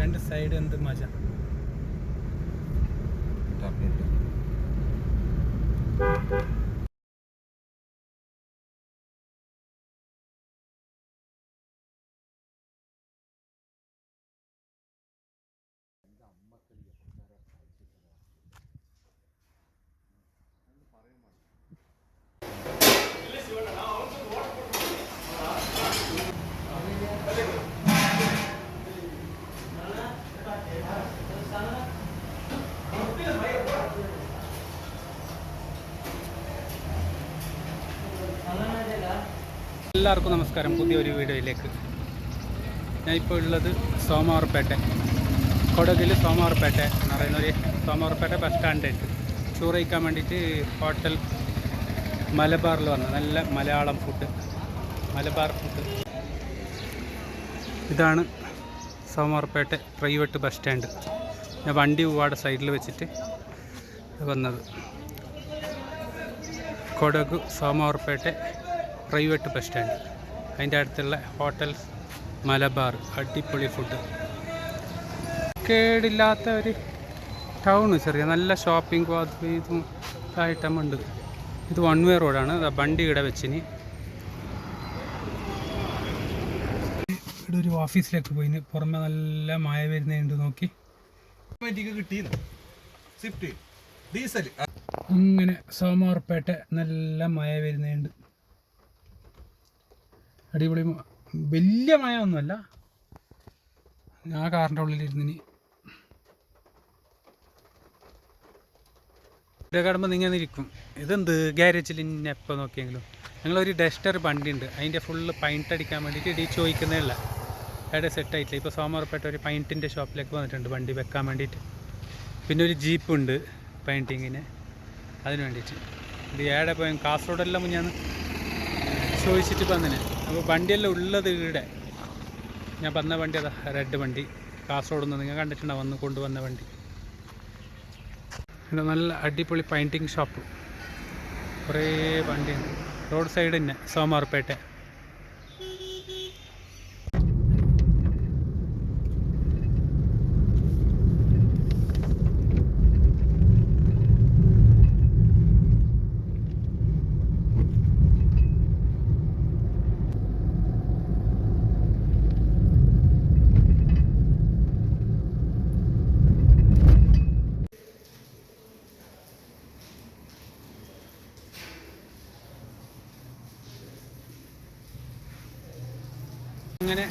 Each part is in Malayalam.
രണ്ട് സൈഡ് എന്ത് മജ. എല്ലാവർക്കും നമസ്കാരം. പുതിയൊരു വീഡിയോയിലേക്ക്. ഞാനിപ്പോൾ ഉള്ളത് സോമവാർപേട്ട, കൊടകിൽ സോമവാർപേട്ട എന്ന് പറയുന്നൊരു സോമവാർപേട്ട ബസ് സ്റ്റാൻഡായിട്ട് ചോറ് കഴിക്കാൻ വേണ്ടിയിട്ട് ഹോട്ടൽ മലബാറിൽ വന്ന നല്ല മലയാളം ഫുഡ്, മലബാർ ഫുഡ്. ഇതാണ് സോമവാർപേട്ട പ്രൈവറ്റ് ബസ് സ്റ്റാൻഡ്. ഞാൻ വണ്ടി പോവാടെ സൈഡിൽ വെച്ചിട്ട് വന്നത്. Kodagu Somwarpet private bus stand, അതിൻ്റെ അടുത്തുള്ള ഹോട്ടൽ മലബാർ. അടിപൊളി ഫുഡ്, കേടില്ലാത്ത ഒരു ടൗണ്, ചെറിയ നല്ല ഷോപ്പിംഗ് ഇതും ഐറ്റമുണ്ട്. ഇത് വൺ വേ റോഡാണ്. വണ്ടി ഇവിടെ വെച്ചിന്. ഇവിടെ ഒരു ഓഫീസിലേക്ക് പോയിന്. പുറമെ നല്ല മഴ വരുന്നുണ്ട്. നോക്കി അങ്ങനെ സോമവാർപേട്ട നല്ല മഴ വരുന്നുണ്ട്. അടിപൊളി, വലിയ മഴ ഒന്നുമല്ല. ഞാൻ കാറിൻ്റെ ഉള്ളിലിരുന്നിന്. ഇവിടെ കിടമ്പോൾ നിങ്ങൾ ഇരിക്കും, ഇതെന്ത് ഗ്യാരേജിൽ ഇന്നെ എപ്പോൾ നോക്കിയെങ്കിലും. ഞങ്ങളൊരു ഡസ്റ്റർ വണ്ടി ഉണ്ട്, അതിൻ്റെ ഫുള്ള് പൈൻറ്റ് അടിക്കാൻ വേണ്ടിയിട്ട് ഇടി ചോദിക്കുന്നേ ഉള്ള അവിടെ സെറ്റായിട്ടില്ല. ഇപ്പോൾ സോമവാർപേട്ട ഒരു പൈൻറ്റിൻ്റെ ഷോപ്പിലേക്ക് വന്നിട്ടുണ്ട് വണ്ടി വെക്കാൻ വേണ്ടിയിട്ട്. പിന്നെ ഒരു ജീപ്പുണ്ട് പെയിൻറ്റിങ്ങിന്, അതിന് വേണ്ടിയിട്ട്. ഇത് ഏടെ പോയി കാസർഗോഡെല്ലാം ഞാൻ ചോദിച്ചിട്ട് വന്നിന്. അപ്പോൾ വണ്ടിയെല്ലാം ഉള്ളത് ഇവിടെ. ഞാൻ വന്ന വണ്ടി അതാ, റെഡ് വണ്ടി. കാസർഗോഡ് നിന്ന് നിങ്ങൾ കണ്ടിട്ടുണ്ടാവും വന്ന് കൊണ്ടുവന്ന വണ്ടി. ഇവിടെ നല്ല അടിപൊളി പെയിൻറ്റിങ് ഷോപ്പ്, കുറേ വണ്ടിയുണ്ട്. റോഡ് സൈഡ് തന്നെ സോമവാർപേട്ട. അങ്ങനെ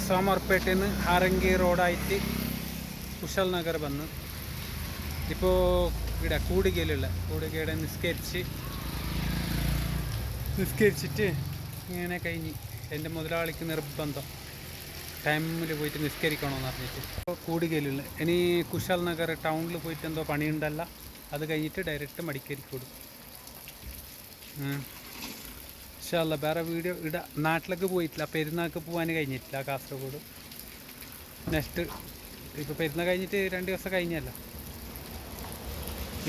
സോമവാർപേട്ടയിൽ നിന്ന് ആറങ്കി റോഡായിട്ട് കുശൽ നഗർ വന്ന് ഇപ്പോൾ ഇവിടെ കൂടികയിലുള്ള നിസ്കരിച്ചിട്ട് ഇങ്ങനെ കഴിഞ്ഞ്. എൻ്റെ മുതലാളിക്ക് നിർബന്ധം ടൈമിൽ പോയിട്ട് നിസ്കരിക്കണമെന്ന് പറഞ്ഞിട്ട് ഇപ്പോൾ കൂടികയിലുള്ള. ഇനി കുശൽ നഗർ ടൗണിൽ പോയിട്ട് എന്തോ പണിയുണ്ടല്ല, അത് കഴിഞ്ഞിട്ട് ഡയറക്റ്റ് മടിക്കേരിക്കോടും. ഇൻഷാല്ലാ വേറെ വീഡിയോ ഇവിടെ നാട്ടിലേക്ക് പോയിട്ടില്ല. പെരുന്നാൾക്ക് പോകാൻ കഴിഞ്ഞിട്ടില്ല കാസർഗോഡ്. നെക്സ്റ്റ് ഇപ്പോൾ പെരുന്നാൾ കഴിഞ്ഞിട്ട് 2 ദിവസം കഴിഞ്ഞല്ല.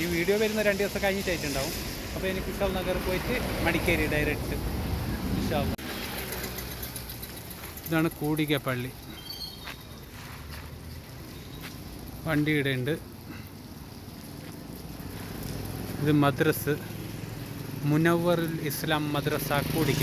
ഈ വീഡിയോ വരുന്ന 2 ദിവസം കഴിഞ്ഞിട്ടായിട്ടുണ്ടാവും. അപ്പോൾ എനിക്ക് കുശൽ നഗർ പോയിട്ട് മടിക്കേരി ഡയറക്റ്റ് ഇൻഷാല്ലാ. ഇതാണ് കൂടിക പള്ളി. വണ്ടി ഇവിടെ ഉണ്ട്. ഇത് മദ്രസ് മുനവ്വറുൽ ഇസ്ലാം മദ്രസ കൂടിക.